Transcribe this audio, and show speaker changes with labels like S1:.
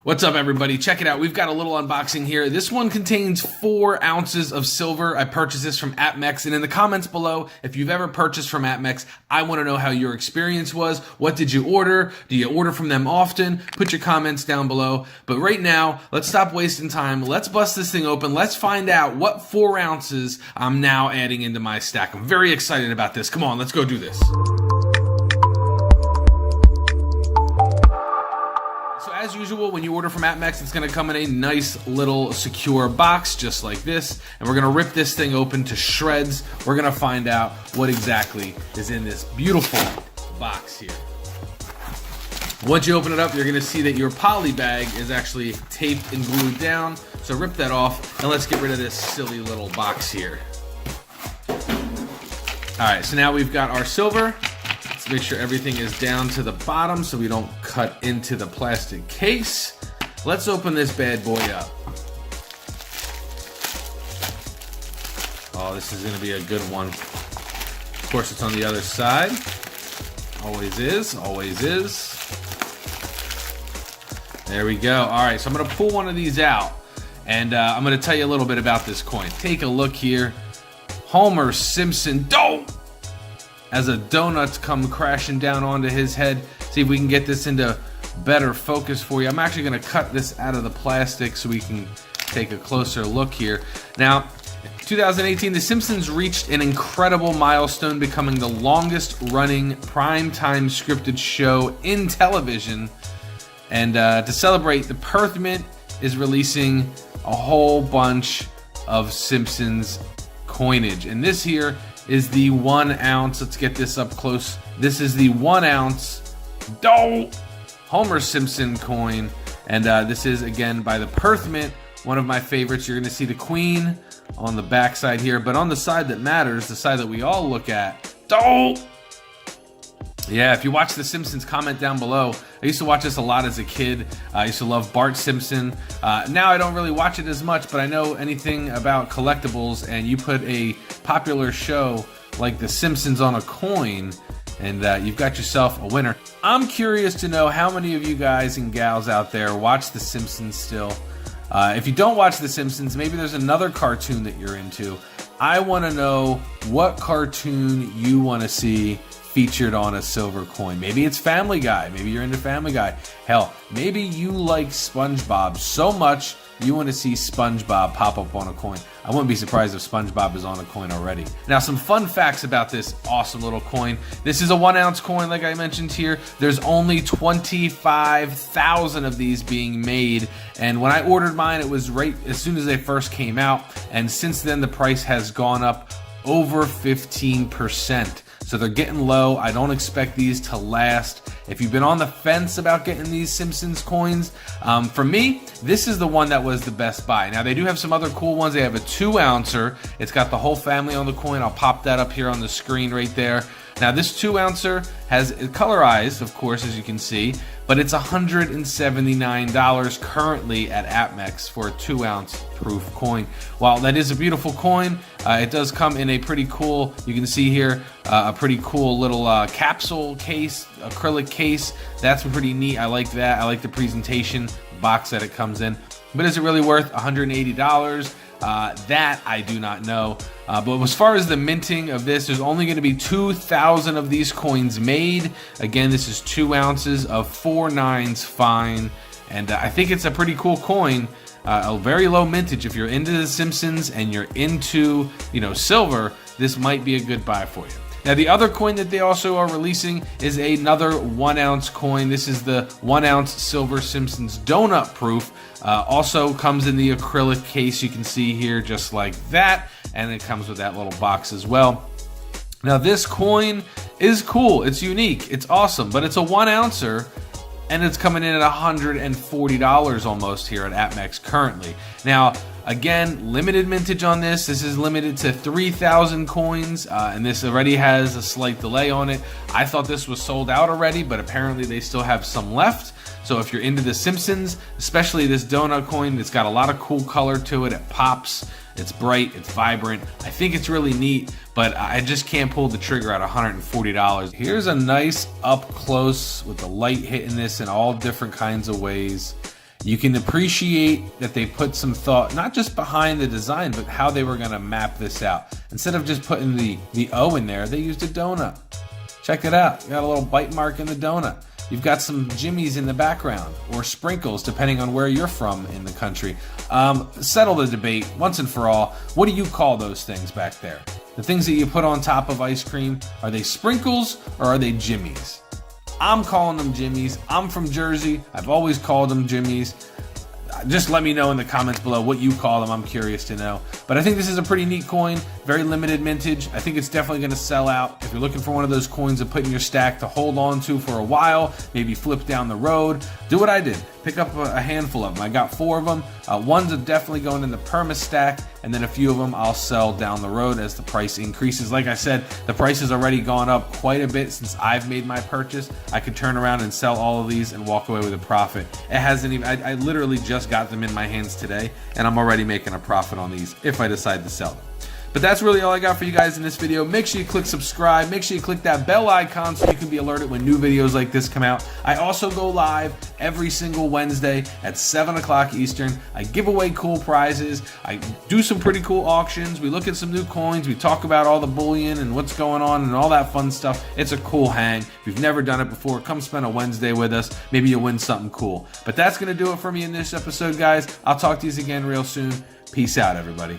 S1: What's up, everybody? Check it out. We've got a little unboxing here. This one contains 4 ounces of silver. I purchased this from Apmex, and in the comments below, if you've ever purchased from Apmex, I want to know how your experience was. What did you order? Do you order from them often? Put your comments down below. But right now, let's stop wasting time. Let's bust this thing open. Let's find out what 4 ounces I'm now adding into my stack. I'm very excited about this. Come on, let's go do this. As usual, when you order from Apmex, it's going to come in a nice little secure box just like this, and we're going to rip this thing open to shreds. We're going to find out what exactly is in this beautiful box here. Once you open it up, you're going to see that your poly bag is actually taped and glued down, so rip that off and let's get rid of this silly little box here. Alright, so now we've got our silver. Make sure everything is down to the bottom so we don't cut into the plastic case. Let's open this bad boy up. Oh, this is going to be a good one. Of course, it's on the other side. Always is, always is. There we go. All right, so I'm going to pull one of these out, and I'm going to tell you a little bit about this coin. Take a look here. Homer Simpson. Don't! As a donut's come crashing down onto his head. See if we can get this into better focus for you. I'm actually going to cut this out of the plastic so we can take a closer look here. Now, in 2018, The Simpsons reached an incredible milestone, becoming the longest running primetime scripted show in television. And to celebrate, the Perth Mint is releasing a whole bunch of Simpsons coinage. And this here is the 1 ounce. Let's get this up close. This is the 1 ounce Homer Simpson coin. And this is, again, by the Perth Mint, one of my favorites. You're going to see the Queen on the back side here. But on the side that matters, the side that we all look at, yeah, if you watch The Simpsons, comment down below. I used to watch this a lot as a kid. I used to love Bart Simpson. Now I don't really watch it as much, but I know anything about collectibles, and you put a popular show like The Simpsons on a coin, and you've got yourself a winner. I'm curious to know how many of you guys and gals out there watch The Simpsons still. If you don't watch The Simpsons, maybe there's another cartoon that you're into. I want to know what cartoon you want to see featured on a silver coin. Maybe it's Family Guy. Maybe you're into Family Guy. Hell, maybe you like SpongeBob so much you want to see SpongeBob pop up on a coin. I wouldn't be surprised if SpongeBob is on a coin already. Now, some fun facts about this awesome little coin. This is a 1 ounce coin, like I mentioned here. There's only 25,000 of these being made, and when I ordered mine, it was right as soon as they first came out, and since then the price has gone up over 15%. So they're getting low. I don't expect these to last. If you've been on the fence about getting these Simpsons coins, for me, this is the one that was the best buy. Now, they do have some other cool ones. They have a 2 ouncer. It's got the whole family on the coin. I'll pop that up here on the screen right there. Now, this 2 ouncer has colorized, of course, as you can see, but it's $179 currently at Apmex for a 2 ounce proof coin. While that is a beautiful coin, it does come in a pretty cool, you can see here, a pretty cool little capsule case, acrylic case. That's pretty neat. I like that. I like the presentation box that it comes in. But is it really worth $180? That I do not know. But as far as the minting of this, there's only going to be 2,000 of these coins made. Again, this is 2 ounces of 4 nines fine, and I think it's a pretty cool coin. A very low mintage. If you're into The Simpsons and you're into, silver, this might be a good buy for you. Now, the other coin that they also are releasing is another 1 ounce coin. This is the 1 ounce silver Simpsons donut proof. Also comes in the acrylic case, you can see here, just like that. And it comes with that little box as well. Now, this coin is cool. It's unique. It's awesome. But it's a 1 ouncer, and it's coming in at $140 almost here at Apmex currently. Now, again, limited mintage on this. This is limited to 3,000 coins, and this already has a slight delay on it. I thought this was sold out already, but apparently they still have some left. So if you're into The Simpsons, especially this donut coin, it's got a lot of cool color to it. It pops. It's bright, it's vibrant. I think it's really neat, but I just can't pull the trigger at $140. Here's a nice up close with the light hitting this in all different kinds of ways. You can appreciate that they put some thought, not just behind the design, but how they were going to map this out. Instead of just putting the O in there, they used a donut. Check it out. You got a little bite mark in the donut. You've got some jimmies in the background, or sprinkles, depending on where you're from in the country. Settle the debate once and for all. What do you call those things back there? The things that you put on top of ice cream, are they sprinkles or are they jimmies? I'm calling them jimmies. I'm from Jersey. I've always called them jimmies. Just let me know in the comments below what you call them. I'm curious to know. But I think this is a pretty neat coin. Very limited mintage. I think it's definitely going to sell out. If you're looking for one of those coins to put in your stack to hold on to for a while, maybe flip down the road, do what I did. Pick up a handful of them. I got 4 of them. One's definitely going in the perma stack, and then a few of them I'll sell down the road as the price increases. Like I said, the price has already gone up quite a bit since I've made my purchase. I could turn around and sell all of these and walk away with a profit. It hasn't even, I literally just got them in my hands today, and I'm already making a profit on these if I decide to sell them. But that's really all I got for you guys in this video. Make sure you click subscribe. Make sure you click that bell icon so you can be alerted when new videos like this come out. I also go live every single Wednesday at 7 o'clock Eastern. I give away cool prizes. I do some pretty cool auctions. We look at some new coins. We talk about all the bullion and what's going on and all that fun stuff. It's a cool hang. If you've never done it before, come spend a Wednesday with us. Maybe you'll win something cool. But that's going to do it for me in this episode, guys. I'll talk to you again real soon. Peace out, everybody.